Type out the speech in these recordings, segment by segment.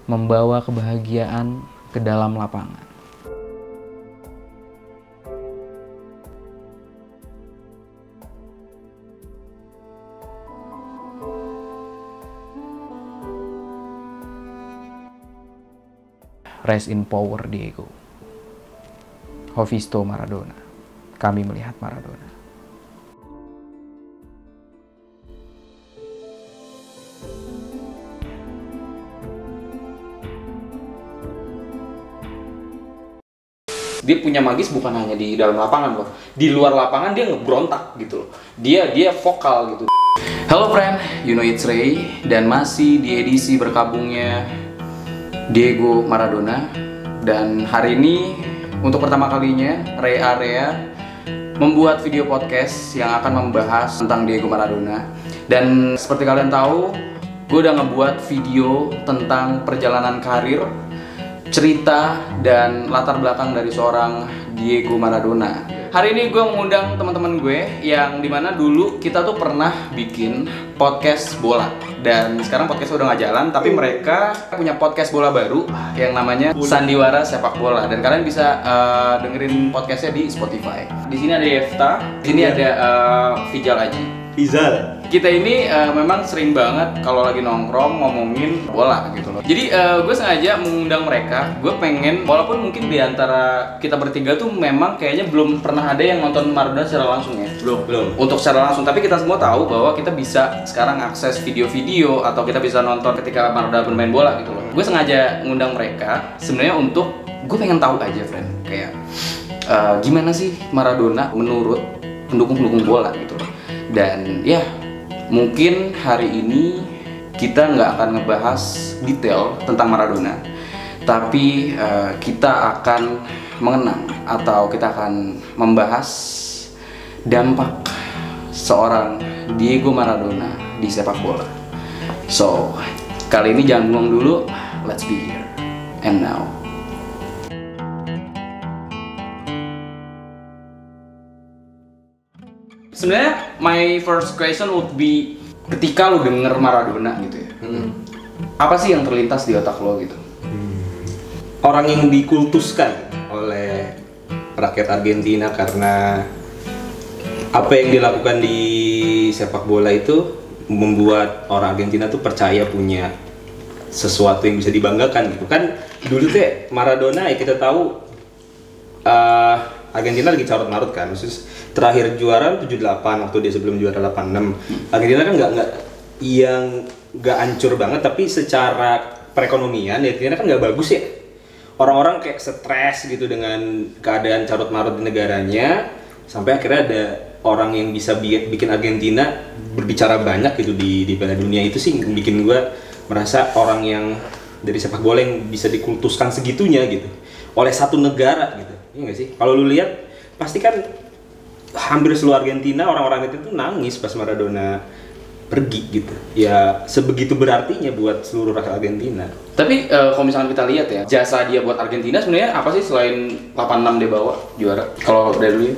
membawa kebahagiaan ke dalam lapangan. Rest in power Diego. Hovisto Maradona. Kami melihat Maradona. Dia punya magis bukan hanya di dalam lapangan loh. Di luar lapangan dia ngebrontak gitu loh. Dia vokal gitu. Hello friend, you know it's Ray. Dan masih di edisi berkabungnya Diego Maradona. Dan hari ini untuk pertama kalinya Ray Area membuat video podcast yang akan membahas tentang Diego Maradona. Dan seperti kalian tahu, gue udah ngebuat video tentang perjalanan karir, cerita, dan latar belakang dari seorang Diego Maradona. Hari ini gue mengundang teman-teman gue yang dimana dulu kita tuh pernah bikin podcast bola. Dan sekarang podcastnya udah gak jalan, tapi mereka punya podcast bola baru yang namanya Sandiwara Sepak Bola. Dan kalian bisa dengerin podcastnya di Spotify. Di sini ada Yefta, di sini ada Fijal Aji. Fizal. Kita ini memang sering banget kalau lagi nongkrong ngomongin bola gitu loh. Jadi gue sengaja mengundang mereka. Gue pengen, walaupun mungkin di antara kita bertiga tuh memang kayaknya belum pernah ada yang nonton Maradona secara langsung ya. Belum. Untuk secara langsung, tapi kita semua tahu bahwa kita bisa sekarang akses video-video atau kita bisa nonton ketika Maradona bermain bola gitu loh. Gue sengaja ngundang mereka sebenarnya untuk gue pengen tahu aja, friend, kayak gimana sih Maradona menurut pendukung-pendukung bola gitu loh. Dan ya, mungkin hari ini kita nggak akan ngebahas detail tentang Maradona, tapi kita akan mengenang atau kita akan membahas dampak seorang Diego Maradona di sepak bola. So, kali ini jangan bengong dulu, let's be here and now. Sebenarnya my first question would be, ketika lo denger Maradona gitu ya, apa sih yang terlintas di otak lo gitu? Orang yang dikultuskan oleh rakyat Argentina karena apa yang dilakukan di sepak bola itu membuat orang Argentina tuh percaya punya sesuatu yang bisa dibanggakan gitu kan. Dulu tuh Maradona ya kita tahu Argentina lagi carut marut kan, khusus terakhir juara 78 waktu dia sebelum juara 86. Argentina kan nggak hancur banget, tapi secara perekonomian Argentina kan nggak bagus ya. Orang-orang kayak stres gitu dengan keadaan carut marut di negaranya, sampai akhirnya ada orang yang bisa bikin Argentina berbicara banyak gitu di Piala Dunia. Itu sih bikin gue merasa orang yang dari sepak bola yang bisa dikultuskan segitunya gitu oleh satu negara gitu. Iya nggak sih? Kalau lu lihat pasti kan hampir seluruh Argentina, orang-orang itu nangis pas Maradona pergi gitu. Ya sebegitu berartinya buat seluruh rakyat Argentina. Tapi kalau misalkan kita lihat ya, jasa dia buat Argentina sebenarnya apa sih selain 86 dia bawa juara? Kalau dari dulu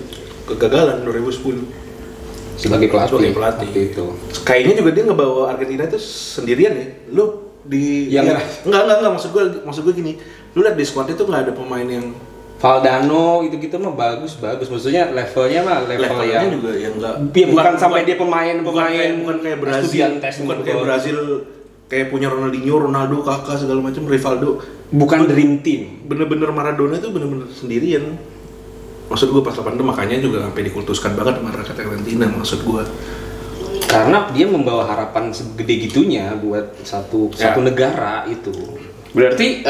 kegagalan 2010 sebagai pelatih itu. Kayaknya juga dia ngebawa Argentina itu sendirian ya. Lu di enggak maksud gue gini. Lu lihat di squad itu nggak ada pemain yang Valdano gitu-gitu mah bagus, maksudnya levelnya yang juga yang enggak bukan sampai dia pemain bukan kayak Brazil, bukan kayak Brazil kayak punya Ronaldo, Kakak segala macam, Rivaldo, bukan dream team. Bener-bener Maradona itu bener-bener sendirian. Maksud gue pas 86 makanya juga sampai dikultuskan banget sama rakyat Argentina, maksud gue. Karena dia membawa harapan segede gitunya buat satu negara itu. Berarti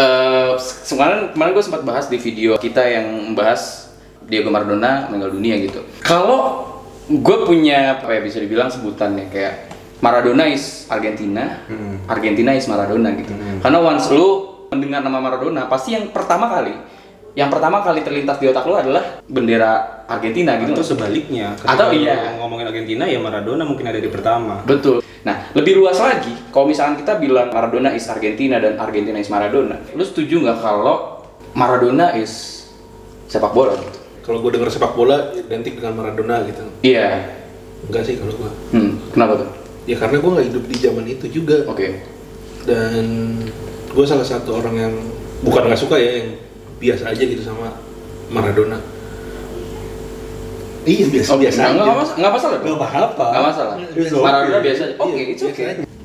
kemarin gue sempat bahas di video kita yang membahas Diego Maradona meninggal dunia gitu. Kalau gue punya apa ya bisa dibilang sebutannya kayak Maradona is Argentina, Argentina is Maradona gitu. Karena once lu mendengar nama Maradona, pasti yang pertama kali terlintas di otak lu adalah bendera Argentina gitu. Atau sebaliknya. Atau ngomongin Argentina ya Maradona mungkin ada di pertama. Betul. Nah, lebih luas lagi, kalau misalkan kita bilang Maradona is Argentina dan Argentina is Maradona, lu setuju nggak kalau Maradona is sepak bola gitu? Kalau gue denger sepak bola identik dengan Maradona gitu. Iya. Enggak sih kalau gue. Kenapa tuh? Ya karena gue nggak hidup di zaman itu juga. Oke. Dan gue salah satu orang yang bukan nggak suka ya, yang biasa aja gitu sama Maradona. Iya biasa aja. Nggak masalah. Nggak apa-apa. Nggak masalah. Maradona biasa aja. Oke, itu oke.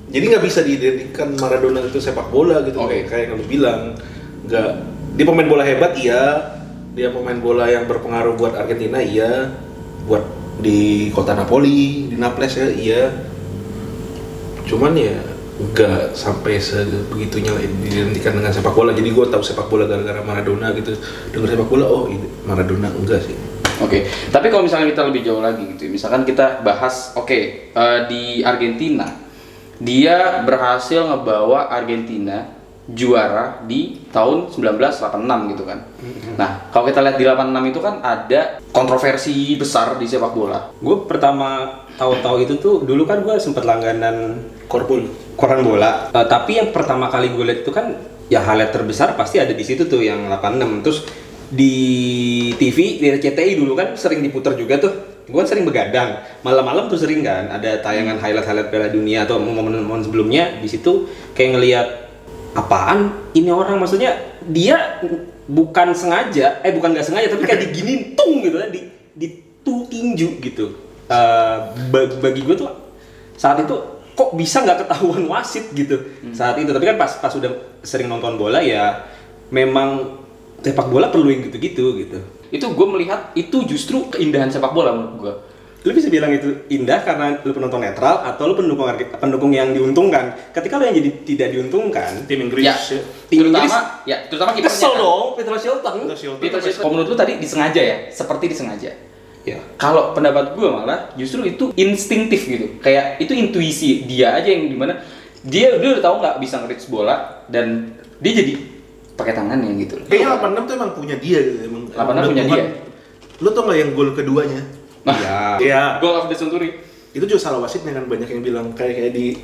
Jadi nggak bisa diidentikan Maradona itu sepak bola gitu. Kayak yang lu bilang. Nggak. Dia pemain bola hebat, iya. Dia pemain bola yang berpengaruh buat Argentina, iya. Buat di kota Napoli, di Naples ya, iya. Cuman ya nggak sampai sebegitunya diidentikan dengan sepak bola. Jadi gue tahu sepak bola gara-gara Maradona gitu. Dengar sepak bola, oh ini Maradona, enggak sih. Oke, tapi kalau misalnya kita lebih jauh lagi gitu, misalkan kita bahas, di Argentina, dia berhasil ngebawa Argentina juara di tahun 1986 gitu kan. Nah, kalau kita lihat di 86 itu kan ada kontroversi besar di sepak bola. Gue pertama tahu itu tuh dulu kan gue sempet langganan koran bola. Tapi yang pertama kali gue lihat itu kan ya highlight terbesar pasti ada di situ tuh yang 86. Terus di TV, di RCTI dulu kan sering diputar juga tuh. Gue kan sering begadang, malam-malam tuh sering kan ada tayangan highlight Piala Dunia atau momen-momen sebelumnya. Di situ kayak ngelihat apaan ini orang, maksudnya dia bukan nggak sengaja tapi kayak diginin tung gitu kan, di tinju gitu. Bagi gue tuh saat itu kok bisa nggak ketahuan wasit gitu saat itu. Tapi kan pas udah sering nonton bola ya memang sepak bola perlu yang gitu-gitu gitu. Itu gue melihat itu justru keindahan sepak bola menurut gue. Lu bisa bilang itu indah karena lu penonton netral atau lu pendukung yang diuntungkan. Ketika lu yang jadi tidak diuntungkan, tim Inggris ya, terutama kipernya. Kesel dong, Peter Shilton. Kalau menurut lu tadi disengaja ya, seperti disengaja. Ya. Kalau pendapat gue malah justru itu instinktif gitu. Kayak itu intuisi dia aja yang dimana dia udah tahu nggak bisa nge-reach bola dan dia jadi pakai tangannya gitu. Kayaknya 86 tuh emang punya dia gitu emang. 86 punya dia. Lu tau nggak yang gol keduanya? Iya. Goal of the century. Itu juga salah wasitnya kan, banyak yang bilang kayak di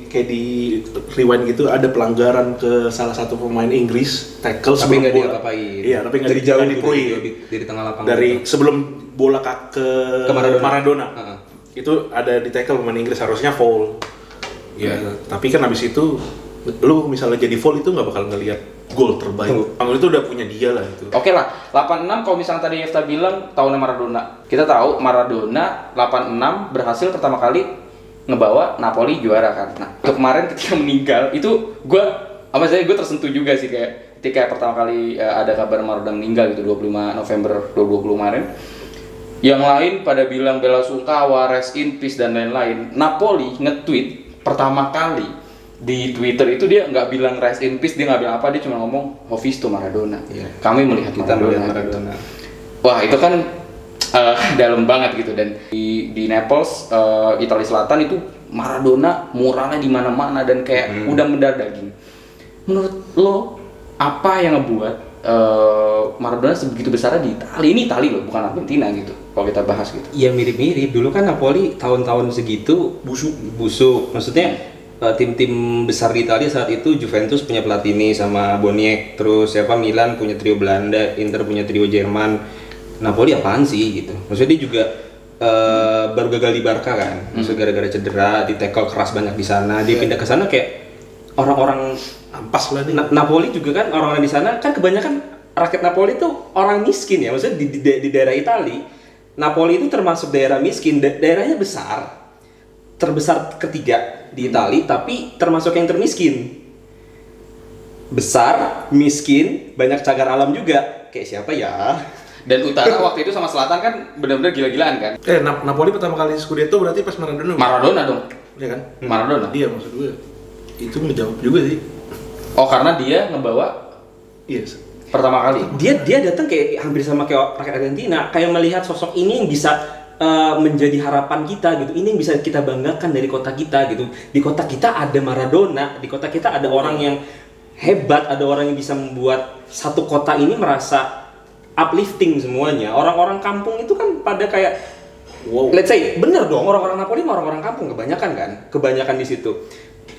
rewind gitu ada pelanggaran ke salah satu pemain Inggris, tackle tapi sebelum nggak bola. diapa-apain. Iya, tapi nggak dipoin dari tengah lapangan. Dari sebelum bola ke Maradona. Itu ada di tackle pemain Inggris, harusnya foul. Ya, tapi kan abis itu lu misalnya jadi foul itu nggak bakal ngelihat gol terbaik. Kalau itu udah punya dia lah itu. Oke lah, 86 kalau misalnya tadi Yefta bilang tahunnya Maradona. Kita tahu Maradona 86 berhasil pertama kali ngebawa Napoli juara kan. Nah, itu kemarin ketika meninggal itu gue tersentuh juga sih kayak ketika pertama kali ada kabar Maradona meninggal gitu 25 November 2020 kemarin. Yang lain pada bilang bela sungkawa, rest in peace dan lain-lain. Napoli nge-tweet pertama kali di Twitter itu dia nggak bilang rest in peace, dia nggak bilang apa, dia cuma ngomong Ho visto Maradona. Kami melihat Maradona. Wah itu kan dalam banget gitu. Dan di Naples, Italia Selatan itu Maradona muralnya di mana-mana dan kayak udah mendarah daging. Menurut lo apa yang ngebuat Maradona sebegitu besarnya di Italia? Ini Italia loh, bukan Argentina gitu. Kalau kita bahas gitu. Iya mirip-mirip. Dulu kan Napoli tahun-tahun segitu busuk. Maksudnya tim-tim besar di Italia saat itu Juventus punya Platini sama Boniek, terus Milan punya trio Belanda, Inter punya trio Jerman. Napoli apaan sih gitu. Maksudnya dia juga baru gagal di Barca kan. Maksudnya gara-gara cedera, di tackle keras banyak di sana. Dia pindah ke sana kayak orang-orang ampas lah nih. Napoli juga kan orang-orang di sana kan kebanyakan rakyat Napoli tuh orang miskin ya. Maksudnya di daerah Italia, Napoli itu termasuk daerah miskin, daerahnya besar. Terbesar ketiga di Italia, tapi termasuk yang termiskin. Besar, miskin, banyak cagar alam juga. Kayak siapa ya? Dan utara waktu itu sama selatan kan benar-benar gila-gilaan kan? Napoli pertama kali Scudetto berarti pas Maradona. Maradona dong. Iya kan? Maradona. Iya maksud gue. Itu ngejawab juga sih. Oh karena dia ngebawa. Yes. Pertama kali. Dia datang kayak hampir sama kayak rakyat Argentina, kayak melihat sosok ini yang bisa menjadi harapan kita gitu. Ini yang bisa kita banggakan dari kota kita gitu. Di kota kita ada Maradona, di kota kita ada orang yang hebat, ada orang yang bisa membuat satu kota ini merasa uplifting semuanya. Orang-orang kampung itu kan pada kayak let's say bener dong, orang-orang Napoli mah orang-orang kampung kebanyakan di situ.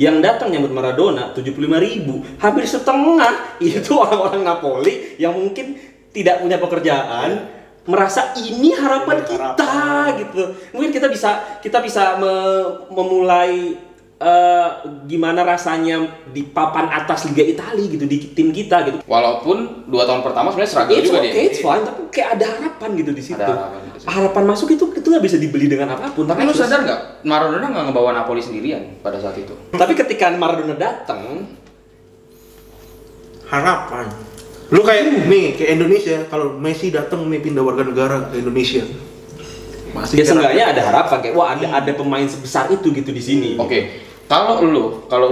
Yang datang nyambut Maradona 75.000, hampir setengah itu orang-orang Napoli yang mungkin tidak punya pekerjaan. Merasa ini harapan kita gitu. Mungkin kita bisa memulai gimana rasanya di papan atas Liga Italia gitu di tim kita gitu. Walaupun 2 tahun pertama sebenarnya struggle juga dia. It's fine, tapi kayak ada harapan gitu di situ. Ada harapan gitu sih. Harapan masuk itu nggak bisa dibeli dengan apapun. Tapi lu sadar nggak, Maradona nggak ngebawa Napoli sendirian pada saat itu. Tapi ketika Maradona datang, Harapan. Lu kayak nih, kayak Indonesia, kalau Messi datang nih pindah warga negara ke Indonesia. ya seenggaknya ada harapan kayak wah ada pemain sebesar itu gitu di sini. Oke. Kalau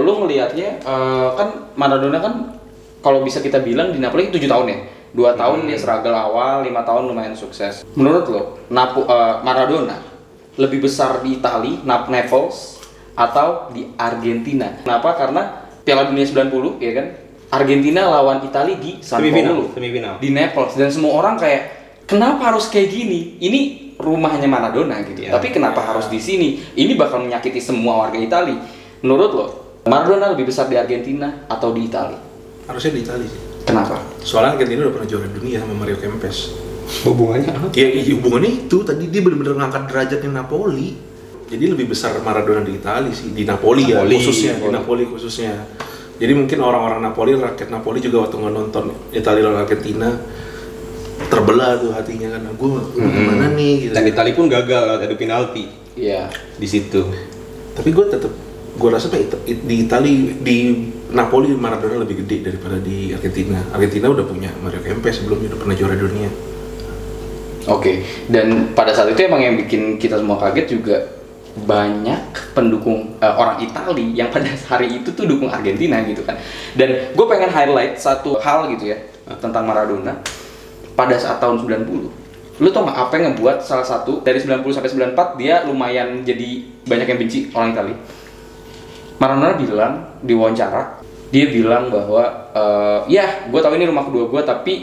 lu ngelihatnya kan Maradona kan kalau bisa kita bilang di Napoli 7 tahun ya. 2 tahun dia struggle awal, 5 tahun lumayan sukses. Menurut lo, Maradona lebih besar di Italia, Naples atau di Argentina? Kenapa? Karena Piala Dunia 90 ya kan? Argentina lawan Italia di San Paolo, semifinal di Naples, dan semua orang kayak kenapa harus kayak gini? Ini rumahnya Maradona gitu. Ya, Tapi kenapa harus di sini? Ini bakal menyakiti semua warga Italia. Menurut lo, Maradona lebih besar di Argentina atau di Italia? Harusnya di Italia sih. Kenapa? Soalnya Argentina udah pernah juara dunia sama Mario Kempes. hubungannya apa? Ya, hubungannya itu tadi dia benar-benar ngangkat derajatnya Napoli. Jadi lebih besar Maradona di Italia sih, di Napoli ya khususnya, di Napoli khususnya. Jadi mungkin orang-orang Napoli, rakyat Napoli juga waktu nonton Italia lawan Argentina terbelah tuh hatinya kan, gue gimana nih gitu. Dan Italia pun gagal adu penalti. Iya. Di situ. Tapi gue rasa di Italia, di Napoli Maradona lebih gede daripada di Argentina. Argentina udah punya Mario Kempes sebelumnya, udah pernah juara dunia. Oke. Dan pada saat itu emang yang bikin kita semua kaget juga banyak pendukung orang Italia yang pada hari itu tuh dukung Argentina gitu kan. Dan gue pengen highlight satu hal gitu ya tentang Maradona pada saat tahun 90. Lu tau gak apa yang ngebuat salah satu dari 90 sampai 94 dia lumayan jadi banyak yang benci orang Italia? Maradona bilang di wawancara, dia bilang bahwa ya gue tahu ini rumah kedua gue, tapi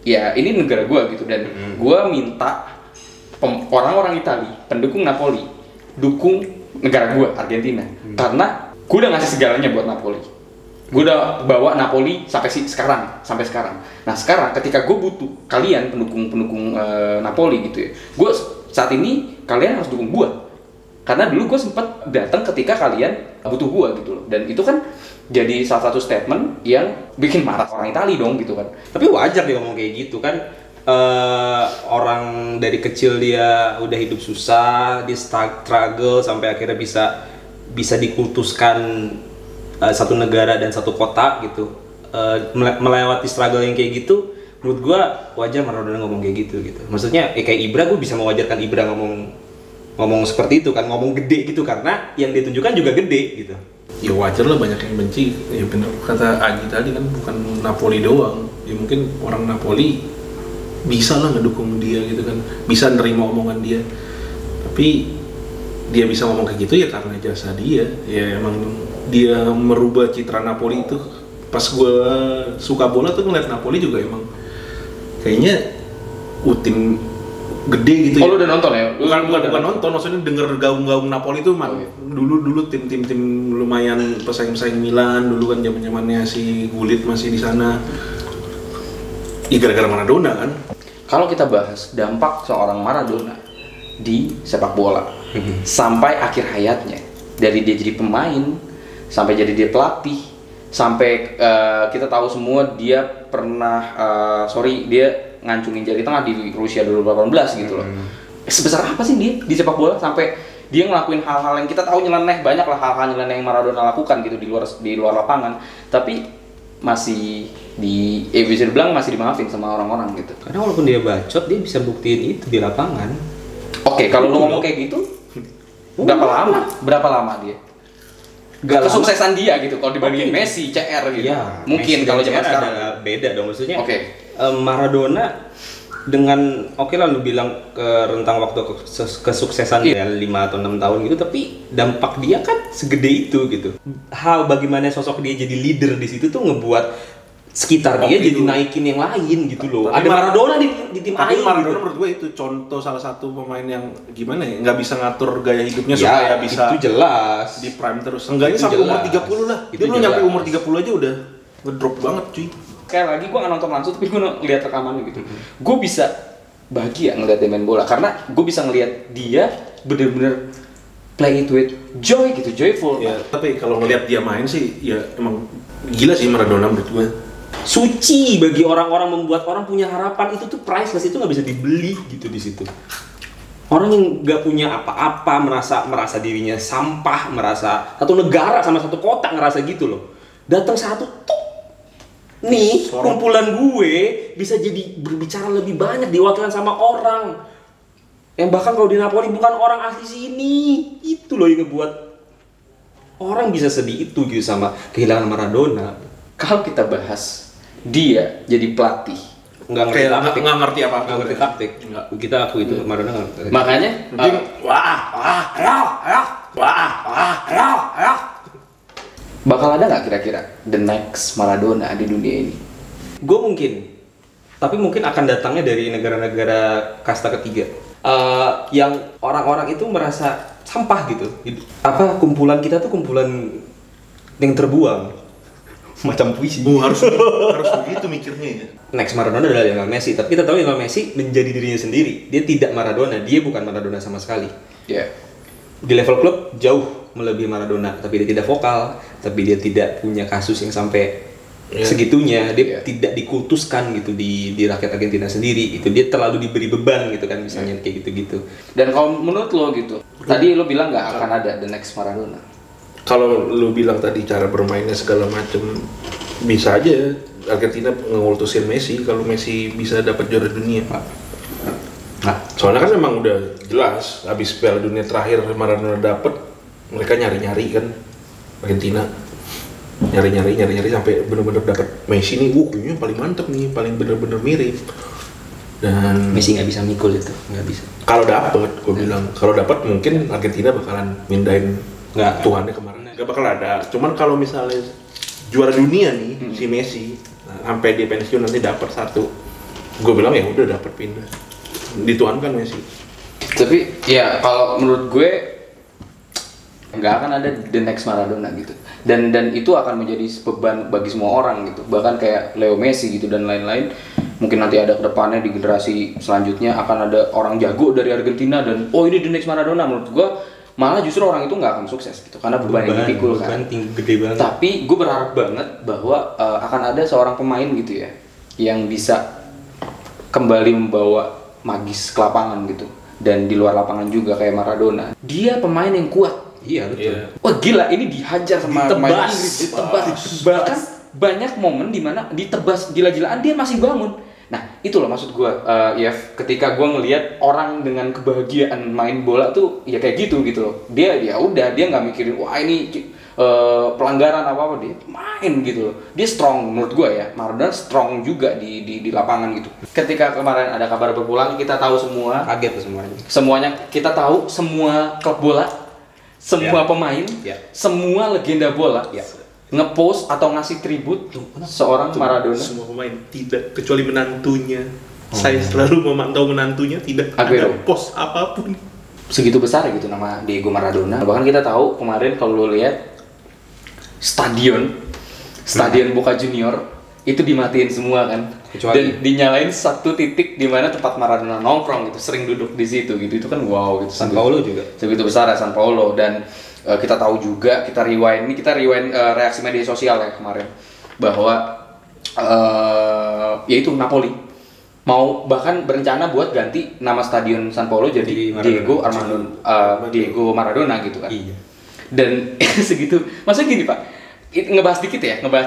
ya ini negara gue gitu, dan gue minta orang-orang Italia, pendukung Napoli, dukung negara gue, Argentina, karena gue udah ngasih segalanya buat Napoli. Gue udah bawa Napoli sampai sekarang. Nah sekarang ketika gue butuh kalian pendukung Napoli gitu ya, gue saat ini kalian harus dukung gue, karena dulu gue sempat datang ketika kalian butuh gue gitu loh. Dan itu kan jadi salah satu statement yang bikin marah orang Italia dong gitu kan. Tapi wajar dia ngomong kayak gitu kan. Orang dari kecil dia udah hidup susah, dia struggle sampai akhirnya bisa dikultuskan satu negara dan satu kota gitu. Melewati struggle yang kayak gitu, menurut gua wajar Maradona ngomong kayak gitu. Maksudnya kayak Ibra, gua bisa mewajarkan Ibra ngomong seperti itu kan, ngomong gede gitu karena yang ditunjukkan juga gede gitu. Ya wajar lah banyak yang benci. Ya bener kata Agi tadi kan, bukan Napoli doang. Ya mungkin orang Napoli bisa lah ngedukung dia gitu kan, bisa nerima omongan dia. Tapi dia bisa ngomong kayak gitu ya karena jasa dia. Ya emang dia merubah citra Napoli itu. Pas gue suka bola tuh ngeliat Napoli juga emang kayaknya tim gede gitu. Oh, lu udah nonton ya? Bukan nonton, maksudnya denger gaung-gaung Napoli itu dulu tim lumayan pesaing-pesaing Milan dulu kan, zaman-zamannya si Gullit masih di sana. Ya gara-gara Maradona kan. Kalau kita bahas dampak seorang Maradona di sepak bola sampai akhir hayatnya, dari dia jadi pemain sampai jadi dia pelatih, sampai kita tahu semua dia pernah dia ngancungin jari tengah di Rusia 2018 gitu loh. Sebesar apa sih dia di sepak bola sampai dia ngelakuin hal-hal yang kita tahu nyeleneh, banyak lah hal-hal nyeleneh yang Maradona lakukan gitu di luar lapangan, tapi masih bisa dibilang masih dimaafin sama orang-orang gitu. Karena walaupun dia bacot, dia bisa buktiin itu di lapangan. Oke, kalau lu ngomong kayak gitu, berapa lama dia? Kesuksesan dia gitu kalau dibandingin Messi, CR gitu. Ya, mungkin kalau zaman sekarang beda dong, maksudnya. Oke. Maradona dengan lah lu bilang ke rentang waktu kesuksesan ya 5 atau 6 tahun gitu, tapi dampak dia kan segede itu gitu. Hal bagaimana sosok dia jadi leader di situ tuh ngebuat sekitar dia jadi naikin yang lain gitu loh. Ada Maradona di tim tapi lain. Maradona gitu. menurut gue itu contoh salah satu pemain yang gimana ya, nggak bisa ngatur gaya hidupnya supaya bisa itu jelas di prime terus. Enggaknya sampai umur 30 lah. Dia belum nyampe umur 30 aja udah ngedrop banget cuy. Sekali lagi gue nggak nonton langsung, tapi gue ngeliat rekamannya gitu. Gue bisa bahagia ngeliat dia main bola karena gue bisa ngeliat dia bener-bener play it with joy gitu, joyful. Ya, tapi kalau ngelihat dia main sih, ya emang gila sih Maradona menurut gue. Suci bagi orang-orang, membuat orang punya harapan, itu tuh priceless, itu nggak bisa dibeli gitu di situ. Orang yang nggak punya apa-apa, merasa dirinya sampah, merasa satu negara sama satu kota ngerasa gitu loh. Datang satu tuh, nih kumpulan gue bisa jadi berbicara lebih banyak, diwakilkan sama orang. Yang bahkan kalau di Napoli bukan orang asli sini, itu loh yang ngebuat orang bisa sedih itu gitu sama kehilangan Maradona. Kalau kita bahas dia jadi pelatih, Nggak ngerti apa, nggak ngerti taktik. Kita aku itu Maradona nggak ngerti. makanya bakal ada nggak kira-kira the next Maradona di dunia ini? Gue mungkin, tapi mungkin akan datangnya dari negara-negara kasta ketiga. Yang orang-orang itu merasa sampah gitu. Apa kumpulan kita tuh kumpulan yang terbuang, macam puisi. harus begitu mikirnya ya. Next Maradona adalah Lionel Messi, tapi kita tahu Lionel Messi menjadi dirinya sendiri. Dia tidak Maradona, dia bukan Maradona sama sekali. Ya. Di level klub jauh melebihi Maradona, tapi dia tidak vokal, tapi dia tidak punya kasus yang sampai segitunya, dia tidak dikultuskan gitu di rakyat Argentina sendiri. Itu dia terlalu diberi beban gitu kan, misalnya kayak gitu-gitu. Dan kalau menurut lo gitu, tadi lo bilang nggak akan ada the next Maradona. Kalau lu bilang tadi cara bermainnya segala macam, bisa aja Argentina ngultusin Messi kalau Messi bisa dapat juara dunia. Nah, soalnya kan memang udah jelas habis Piala Dunia terakhir Maradona dapat, mereka nyari-nyari kan Argentina. Nyari-nyari sampai bener-bener dapat Messi nih, kayaknya paling mantep nih, paling bener-bener mirip. Dan Messi nggak bisa mikul itu, nggak bisa. kalau dapat, gue bilang kalau dapat mungkin Argentina bakalan mindahin Tuhannya kemarin. Gak bakal ada. Cuman kalau misalnya juara dunia nih si Messi, sampai dia pensiun nanti dapat satu, gue bilang ya udah dapat pindah, dituankan Messi. Tapi ya kalau menurut gue nggak akan ada the next Maradona gitu. Dan itu akan menjadi beban bagi semua orang gitu. Bahkan kayak Leo Messi gitu dan lain-lain. Mungkin nanti ada kedepannya di generasi selanjutnya akan ada orang jago dari Argentina dan oh ini the next Maradona. Menurut gue malah justru orang itu nggak akan sukses gitu karena beban yang dipikul kan. Gede banget. Tapi gue berharap banget bahwa akan ada seorang pemain gitu ya yang bisa kembali membawa magis ke lapangan gitu, dan di luar lapangan juga kayak Maradona. Dia pemain yang kuat. Iya betul. Wah gila, ini dihajar sama pemain Inggris, ditebas. Bahkan banyak momen dimana ditebas gila-gilaan dia masih bangun. Nah itu loh maksud gue, Yev, ketika gue ngelihat orang dengan kebahagiaan main bola tuh ya kayak gitu loh. Dia ya udah, dia nggak mikirin wah ini pelanggaran apa dia main gitu loh. Dia strong menurut gue ya. Maradona strong juga di lapangan gitu. Ketika kemarin ada kabar berpulang, kita tahu semua, Kaget tuh semuanya. semuanya kita tahu, semua klub bola, semua pemain, semua legenda bola ngepost atau ngasih tribut seorang Maradona. Semua pemain tidak, kecuali menantunya. Saya selalu memantau menantunya, tidak Aguero. ada post apapun. Segitu besar gitu nama Diego Maradona. Bahkan kita tahu kemarin kalau lo lihat stadion Boca Junior itu dimatiin semua kan. Kecuali. Dan dinyalain satu titik di mana tempat Maradona nongkrong gitu, sering duduk di situ gitu. Itu kan wow gitu. San Paulo juga. Segitu besar ya San Paulo. Dan kita tahu juga, kita rewind reaksi media sosial ya kemarin bahwa yaitu Napoli mau bahkan berencana buat ganti nama stadion San Paulo jadi Diego Maradona gitu kan. Iya. Dan segitu, maksudnya gini Pak, ngebahas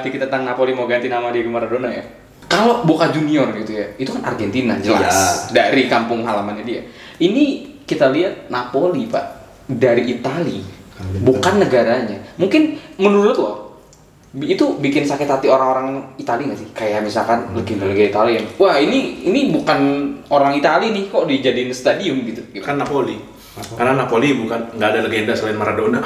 dikit tentang Napoli mau ganti nama Diego Maradona ya. Kalau Boca Junior gitu ya, itu kan Argentina jelas, dari kampung halamannya dia. Ini kita lihat Napoli Pak, dari Italia. Bukan negaranya. Mungkin menurut lo itu bikin sakit hati orang-orang Italia nggak sih? Kayak misalkan legenda-legenda Italia yang, wah ini bukan orang Italia nih, kok dijadiin stadium gitu. Kan Napoli. Karena Napoli nggak ada legenda selain Maradona.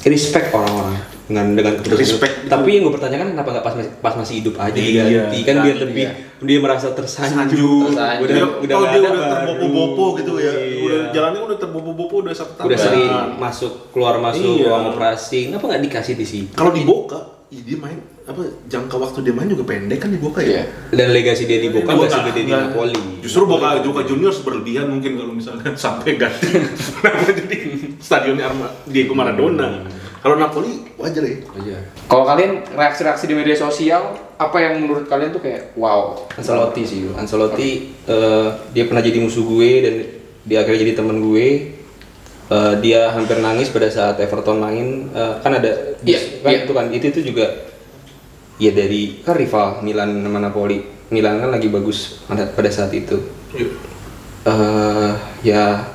Respect orang-orang dengan Respect. Tapi yang gue pertanyakan kenapa nggak pas masih hidup aja diganti kan biar lebih dia merasa tersanjung. Dia Udah terbopo-bopo gitu ya. Udah jalannya udah terbopo-bopo udah satu tahun. Udah sering keluar masuk ruang operasi. Kenapa nggak dikasih di sini? Kalau di Boca dia main jangka waktu dia main juga pendek kan di Boca ya. Dan legasi dia di Boca nggak segede di Napoli. Justru Boca Juniors berlebihan mungkin kalau misalkan sampai ganti nama jadi stadionnya Diego Maradona. Kalau Napoli wajar ya. Kalau kalian reaksi-reaksi di media sosial, apa yang menurut kalian tuh kayak wow? Ancelotti sih. Ancelotti dia pernah jadi musuh gue dan dia akhirnya jadi teman gue. Dia hampir nangis pada saat Everton main, kan ada itu kan itu juga ya dari kan rival Milan sama Napoli. Milan kan lagi bagus pada saat itu. Ya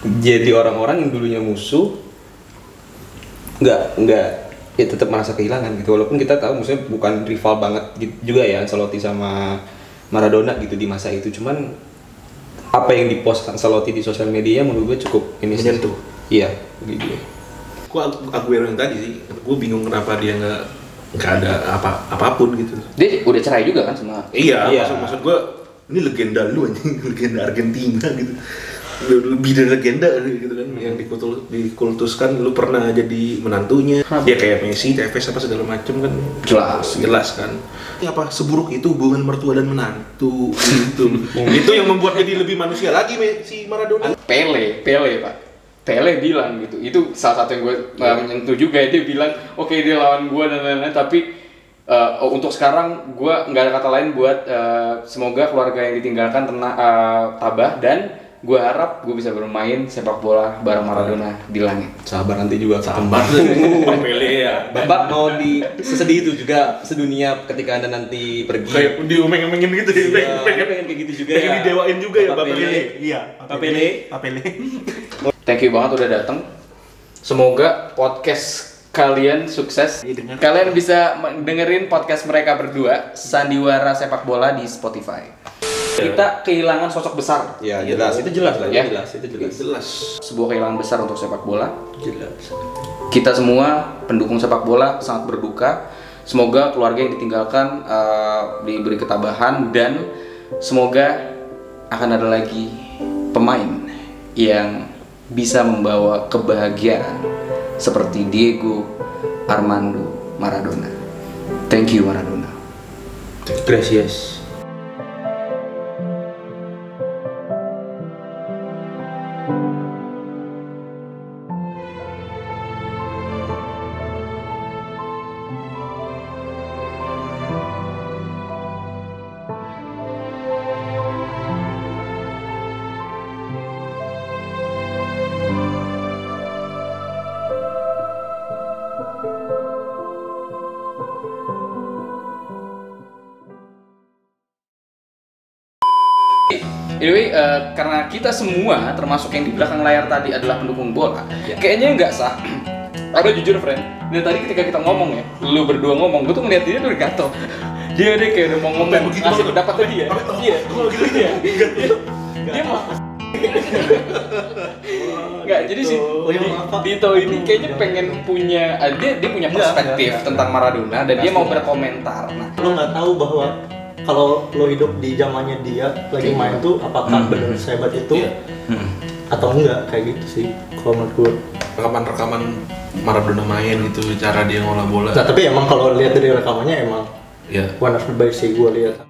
jadi orang-orang yang dulunya musuh nggak ya tetap merasa kehilangan gitu, walaupun kita tahu maksudnya bukan rival banget gitu juga ya Ancelotti sama Maradona gitu di masa itu, cuman apa yang dipost Ancelotti di sosial media menurut gue cukup ini menyentuh. Iya, begitu. Gue Aguero yang tadi sih, gue bingung kenapa dia nggak ada apapun gitu. Dia udah cerai juga kan sama. Iya. Maksud gue ini legenda lu anjing, legenda Argentina gitu. Lebih dari legenda gitu kan, yang dikultuskan lu pernah jadi menantunya. Dia kayak Messi, Tevez apa segala macem kan. Jelas kan. Ini apa seburuk itu hubungan mertua dan menantu gitu. Itu yang membuat jadi lebih manusia lagi si Maradona. Pele Pak. Pele bilang gitu. Itu salah satu yang gue menyentuh juga ya. Dia bilang, oke, dia lawan gue dan lain-lain, tapi untuk sekarang gue nggak ada kata lain buat semoga keluarga yang ditinggalkan tabah, dan gue harap gue bisa bermain sepak bola bareng Maradona di langit. Sabar nanti juga Sabar. Pele ya. Bapak mau sesedih itu juga sedunia ketika Anda nanti pergi. Kayak diomeng-omengin gitu ya. Pengen kayak gitu juga pengen ya. didewain juga ya Bapak Pele. Iya, Pak Pele. Thank you banget udah datang. Semoga podcast kalian sukses. Kalian bisa dengerin podcast mereka berdua, Sandiwara Sepak Bola, di Spotify. Kita kehilangan sosok besar. Ya, jelas. Itu jelas lah. Ya. Itu jelas. Sebuah kehilangan besar untuk sepak bola. Jelas. Kita semua pendukung sepak bola sangat berduka. Semoga keluarga yang ditinggalkan diberi ketabahan, dan semoga akan ada lagi pemain yang bisa membawa kebahagiaan seperti Diego Armando Maradona. Thank you Maradona. Gracias. Anyway, karena kita semua termasuk yang di belakang layar tadi adalah pendukung bola, kayaknya nggak sah. Ada jujur friend, dari tadi ketika kita ngomong ya, lu berdua ngomong, gue tuh ngeliat dia udah gatel. Dia kayak udah mau ngomong, ngasih pendapatnya dia. Iya, dia mau. Nggak, jadi si Dito ini kayaknya pengen punya, dia punya perspektif tentang Maradona dan dia mau berkomentar. Nah, lo nggak tahu bahwa kalau lo hidup di zamannya dia lagi main tuh apakah benar sehebat itu atau enggak, kayak gitu sih kalau menurut gue. Rekaman-rekaman Maradona main gitu, cara dia ngolah bola. Nah tapi emang kalau lihat dari rekamannya emang ya one of the best sih gue lihat.